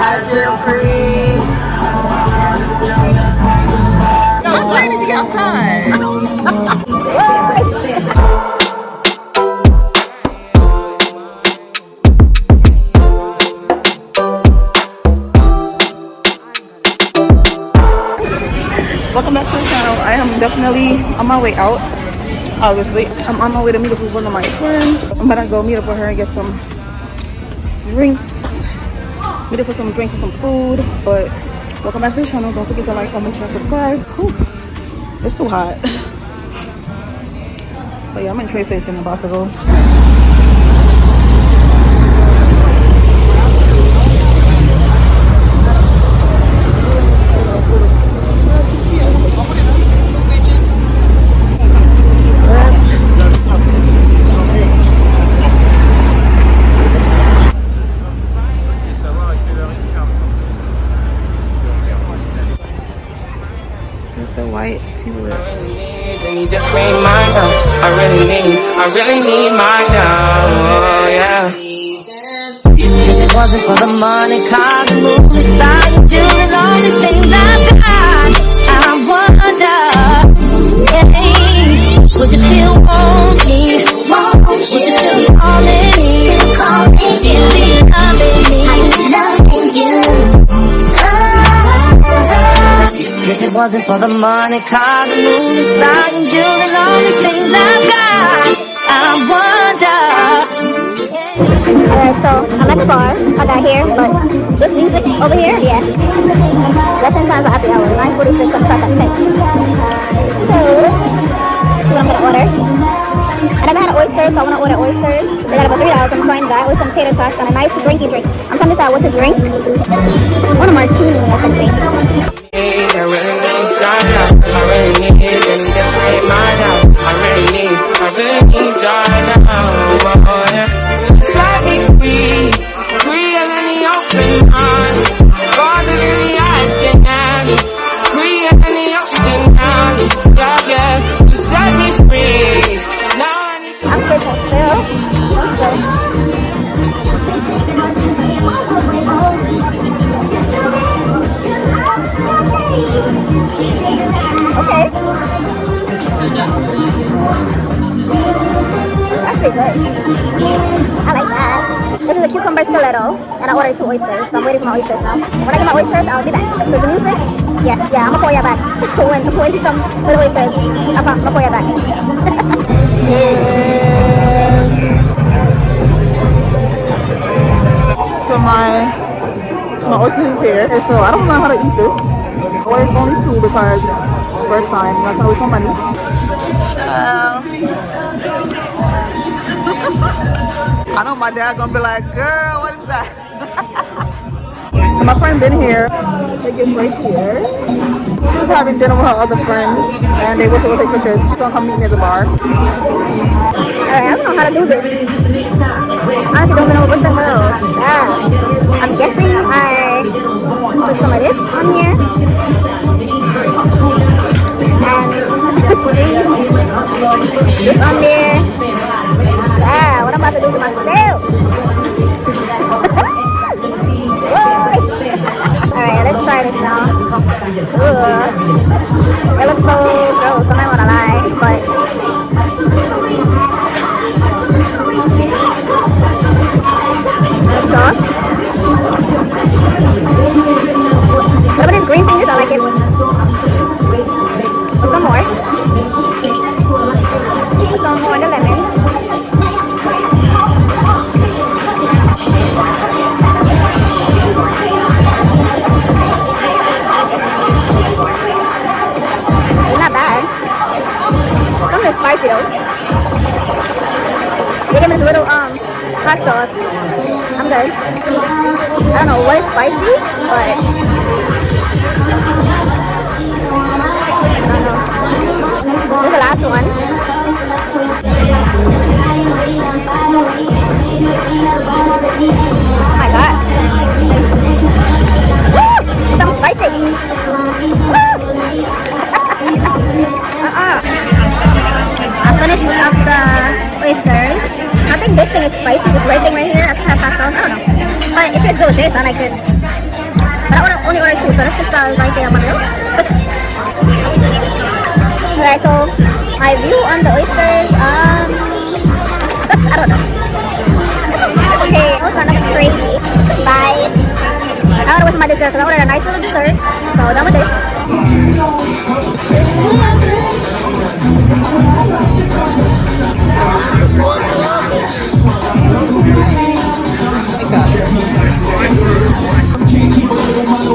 I feel free. It's raining to get outside. Welcome back to the channel. I am definitely on my way out. Obviously, I'm on my way to meet up with one of my friends. I'm gonna go meet up with her and get some drinks. Meet up with some drinks and some food. But welcome back to the channel. Don't forget to like, comment, share, and subscribe. Whew. It's too hot. But yeah, I'm in train station about to go. The white tulips. I really need my now, yeah. If it wasn't for the money, cars, the movie stars, and jewelry, all these things I've got, I wonder, hey, would you still want me? Would you still be calling me? Still be loving me? If it wasn't for the money, cars, the movie stars, and jewelry, all these things I've got, I wonder. Alright, so I'm at the bar. I got here, but this music over here, yeah. Less than time for happy hour. 9:46, I'm stuck at 10. So, what I'm gonna order. I never had an oyster, so I wanna order oysters. They got about $3. I'm trying that with some tater tots and a nice drinky drink. I'm trying to decide what to drink. I want a martini or something. I'm grateful still. Okay. Actually good. I like that. This is a cucumber stiletto, and I ordered 2 oysters, so I'm waiting for my oysters now. When I get my oysters, I'll be back. So the music, yeah, I'm gonna call you back. when you come with the oysters, I'm gonna call you back. So my oysters is here, and so I don't know how to eat this. I ordered only 2 because first time, I'm not gonna waste my money. I know my dad gonna be like, girl, what is that? So my friend been here. They get right here. She was having dinner with her other friends, and they went to go take pictures. She's gonna come meet me at the bar. Alright, I don't know how to do this. Honestly, don't know what the hell. Yeah. I'm guessing I put some of this on here. And this on there. Yeah, what I'm about to do to myself. Alright, let's try this now. Ugh. It looks so gross, I'm not gonna lie, but sauce. Whatever this green thing is, I like it. Some more. Some more in the lemon. Not bad. Some of it's spicy though. They give me this little hot sauce. I'm good. I don't know what is spicy, but I don't know. This is the last one. Oh my god. Woo! It sounds spicy. I finished up the oysters. I think this thing is spicy, this red thing right here. I have hot sauce. I don't know. But if it's good with this, I like this. only ordered 2, so that's just right there on my bill. Alright, so my view on the oysters, I don't know. It's okay. It's not nothing crazy. Bye. I don't know what's my dessert because I ordered a nice little dessert. So done with this.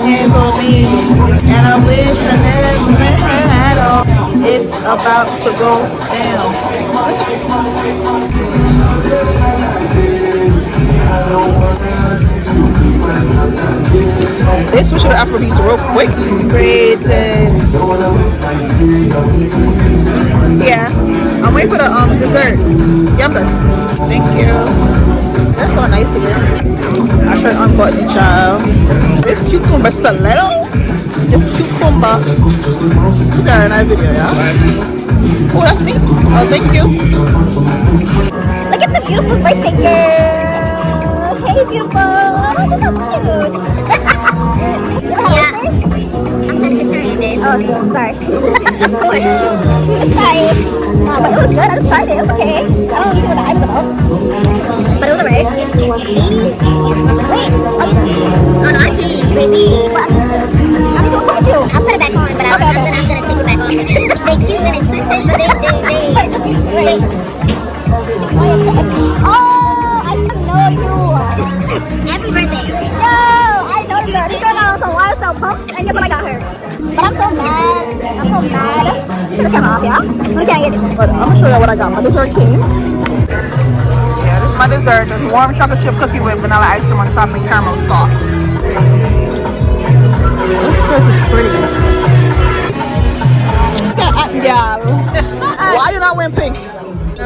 And for me, and I wish I never had all. It's about to go down. They switch to the Afrobeats real quick. Great. Yeah, I'm waiting for the dessert. Yumber. Thank you. That's so nice to get. I should unbutton the child. This cucumber stiletto. This cucumber. Look at her in that video, yeah? Oh, that's me. Oh, thank you. Look at the beautiful birthday girl. Hey, beautiful. Oh, she's so cute. Yeah. I'm vegetarian. Oh, sorry. Sorry. But it was good. I just tried it. It was okay. I don't see what the hype is about. But it was alright. Wait. Oh, no, actually, baby. What? I need to record you. I'll put it back on, but I'm gonna take it back on. They cute and expensive, but they. Oh, I didn't know you. Happy birthday. Yo, I know you. This girl got on some wild cell pumps, and you're I got her. But I'm so mad. I'm so mad. Turn the camera off, y'all. We can't get it. But I'm gonna show you what I got. My dessert came. Yeah, this is my dessert. This warm chocolate chip cookie with vanilla ice cream on top and caramel sauce. This place is pretty. Yeah. Why you not wearing pink? No.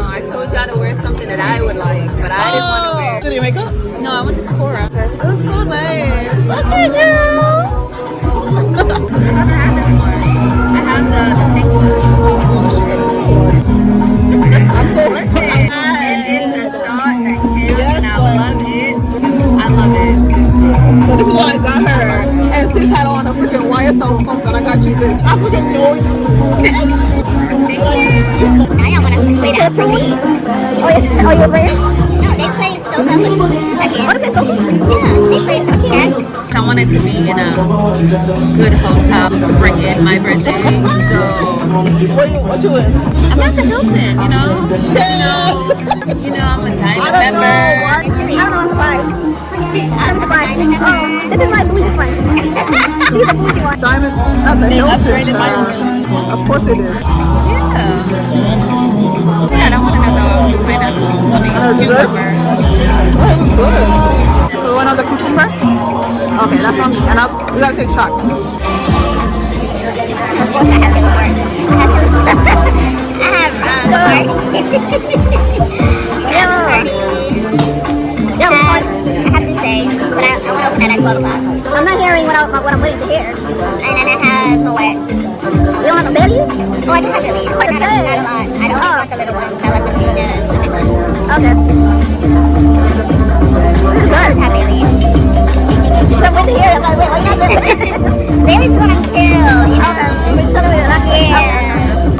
I told y'all to wear something that I would like, but I didn't want to wear. Did you make up? No, I went to Sephora. That's so nice. Look at you. I haven't had this one. I have the pink one. I'm so It is a thought that kills, and I love it. I love it. So this is what I got her. And sis had on a freaking YSL pump and I got you this. I freaking know you. Now y'all wanna play that for me. Oh, you over here? No, they play Soca for 2 seconds. Oh, they play Soca? Yeah, they play some cats. I wanted to be in a good hotel to bring in my birthday, so What you in? I'm at the Hilton, you know. I'm a diamond member. I don't know what to buy. I'm the buy. Oh, this is my bougie one. She's the bougie one. Diamond at the They Hilton. upgraded my room. Of course they did. Yeah, I wanted to know the pineapple. I mean, Good? cucumber. Oh, it was good. So you want another cucumber? Okay, that's on me. And we gotta take shots. Of course I have to work. I have I have to say, but I want to open that at 12 o'clock. I'm not hearing what I'm waiting to hear. And then I have what? You don't have a belly? Oh, I do have bellies, but not a lot. I don't want the little ones. I like the big ones. Okay. This is good. Have bellies. I'm waiting to hear it. I'm like, wait, what happened? Bailey's when I'm chill, you know? Yeah.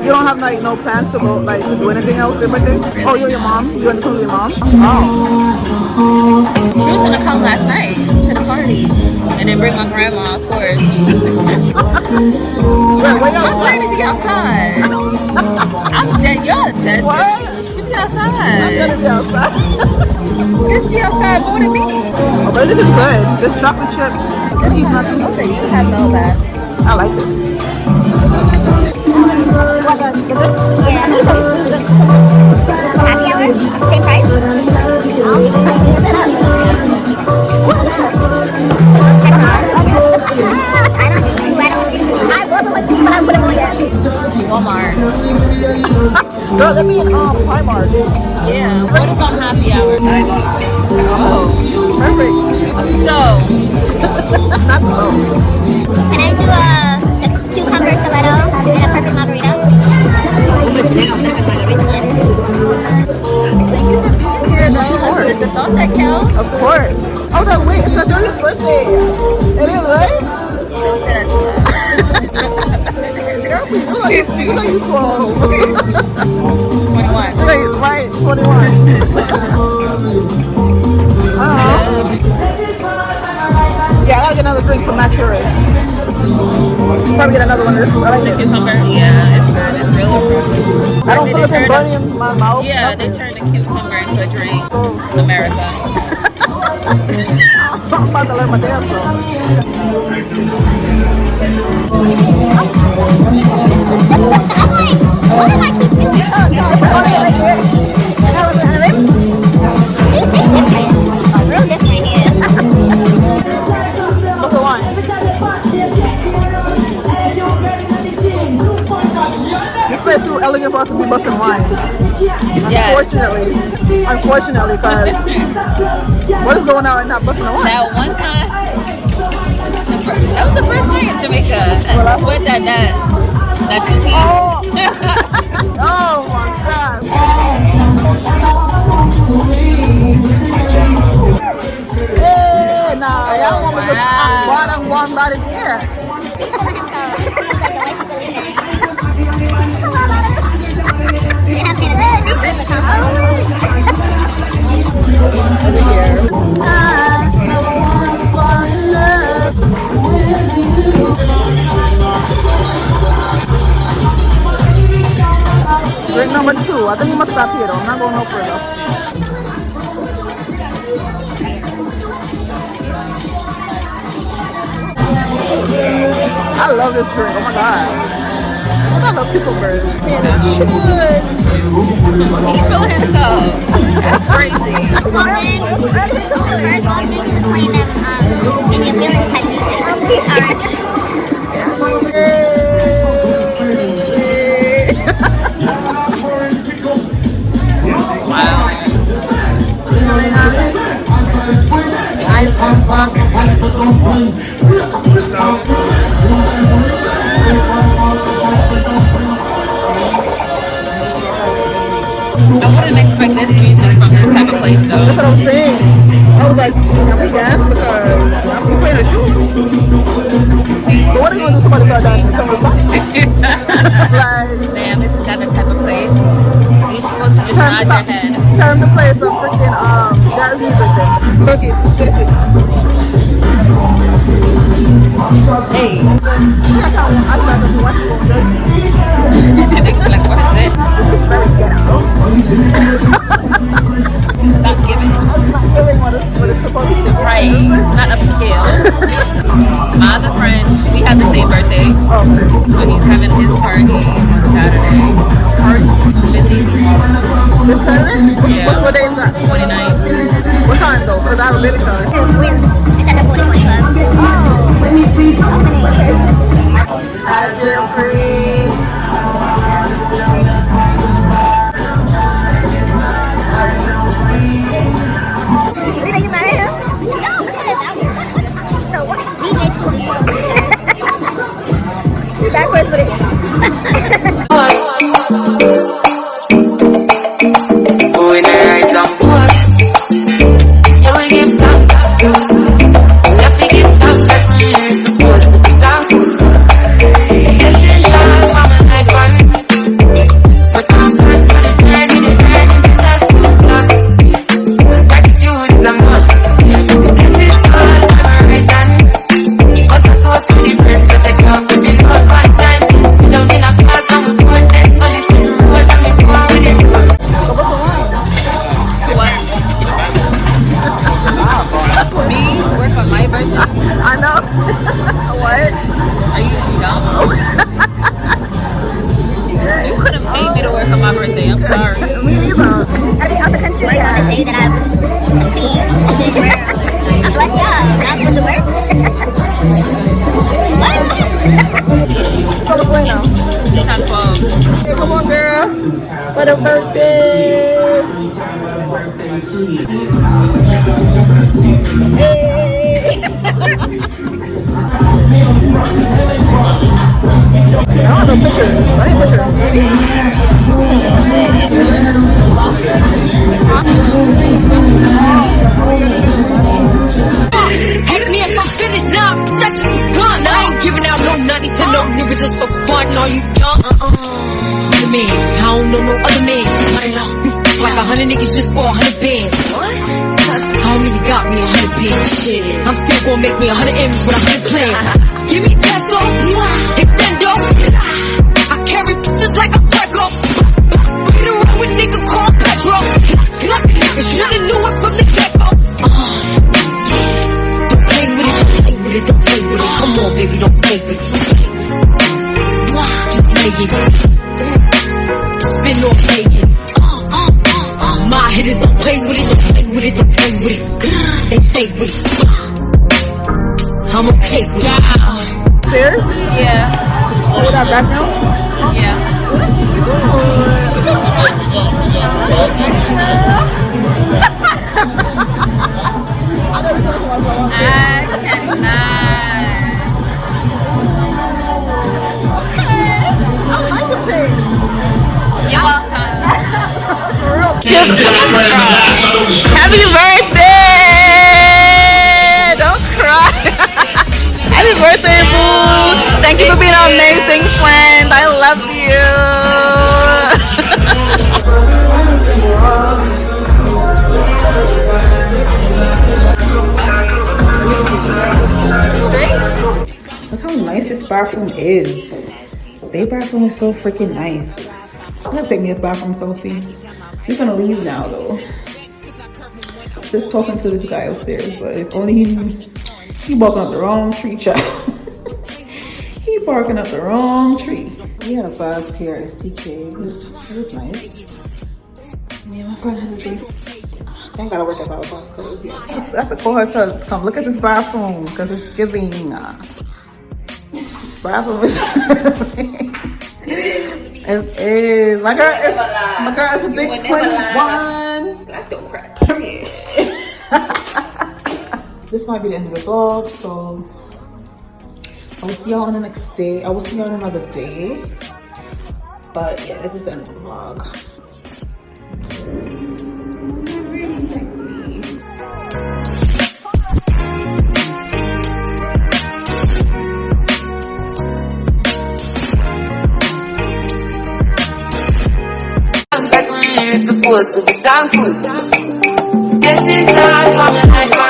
You don't have like no plans to go like to do anything else with birthday? Oh, you're your mom? You went to your mom? Oh. She was gonna come last night to the party and then bring my grandma, of course. Where y'all I'm ready to be outside. I'm dead young. What? She be outside. I'm gonna be outside. She be outside more than me. Oh, but this is good. This chocolate chip cookie is not too So you have no bad. I like it. Yeah. Happy hour? Same price? I bought the machine, but I put it on yet. Walmart. Girl, let me in Primark. Yeah. What is on happy hour? Oh. Perfect. So. Not so. Can I do a cucumber stiletto and a perfect margarita? Here though. It's the thought that counts. Of course. Oh, Oh, wait, it's not Jordan's birthday. It is, right? Girl, please, look like you swallow. 21. Right, 21. Yeah, I gotta get another drink to match yours. Probably get another one of this. I like it. Cucumber, yeah, it's good. It's really refreshing. I don't feel like I'm burning in my mouth. Yeah, they turned the cucumber into a drink. America. I'm about to learn my dance song. What am I keep doing? Oh, right here. It's different. Real different here. What's the wine? This place is too elegant for us to be busting wine. Yeah. Unfortunately, because what is going on and not busting a wine? That one time, that was the first night in Jamaica. I swear that two teams. Oh my God. Hey, nah, y'all want me to act one bad in here. Drink number 2. I think you must stop here though. I'm not going no further. I love this drink. Oh my God. I love cucumbers. And it should. He's feeling himself. That's crazy. First walked in to explain them Indian feelings type music. Alright. Wow. I wouldn't expect this music from this type of place though. That's what I'm saying. I was like, can we dance? Because we playing a shoe. But what are you going to do? Somebody start dancing? Somebody start like, Damn, this is not the type of place. You're supposed to just nod your head. time to play some freaking jazz music then. Okay. Hey. I can't do what you want. Like, what is this? It's very ghetto. It's not giving. It's not feeling what it's supposed to be. Right, not upscale. My other friend, we had the same birthday. Oh, So he's having his party on Saturday. Party busy. this Saturday? Yeah. What day is that? 29th. What time though? Because I have a baby shower. It's at the 40 Club. I feel free. Lena, you married him? No, look at this. No, what? DJ school. She's backwards with it. When I rise and fall, you will give thanks. You have to give thanks like me ain't supposed to be thankful. Getting tall from a night one, but I'm not for the journey. The journey is not too tough. Gratitude is a must. This is all I'm right on. But I go to the friends that they come with me all one time. Sit down in a class and we put them on the road and we go on with it. What? Me? Work on my birthday? I know. What? Are you dumb? You couldn't pay me to work on my birthday. I'm sorry. Me neither. I think out the country. Work on the day that I'm conceived. I'm blessed job. Not supposed to work. What? So let's play now. Time 12. Hey, come on, girl. For the birthday. Hey. I don't have no pictures. I need pictures. nigga just for fun, are you young? The man, I don't know no other man. Like 100 niggas just for 100 bands. I don't even got me 100 bands. I'm still gonna make me 100 M's with 100 plans. Give me peso, extendo. I carry just like a Prego. Get around with nigga called Petro. You should've knew it from the get-go. Don't play with it, don't play with it. Come on, baby, don't play with it. Just lay it. Spin or play it. My hitters don't play with it, don't play with it, don't play with it. They stay with it. I'm okay with it. Stairs? Yeah. Oh, that bathroom? Yeah. I cannot. I like the thing. You're welcome. Happy birthday! Don't cry. Happy birthday, boo! Thank you for being an amazing friend. I love you. Look how nice this bathroom is. Their bathroom is so freaking nice. I'm gonna take me a bathroom selfie. We're gonna leave now though. Just talking to this guy upstairs, but if only he barking up the wrong tree, child. He barking up the wrong tree. We had a bus here at STK. It was nice. Me and my friends had a drink. I ain't gotta work at 5 o'clock because I have to call her to come look at this bathroom because it's giving. This bathroom is. It is. My girl is a big 21. That's still crap. Period. This might be the end of the vlog, so I will see y'all on the next day. I will see y'all on another day. But yeah, this is the end of the vlog. This is not my life.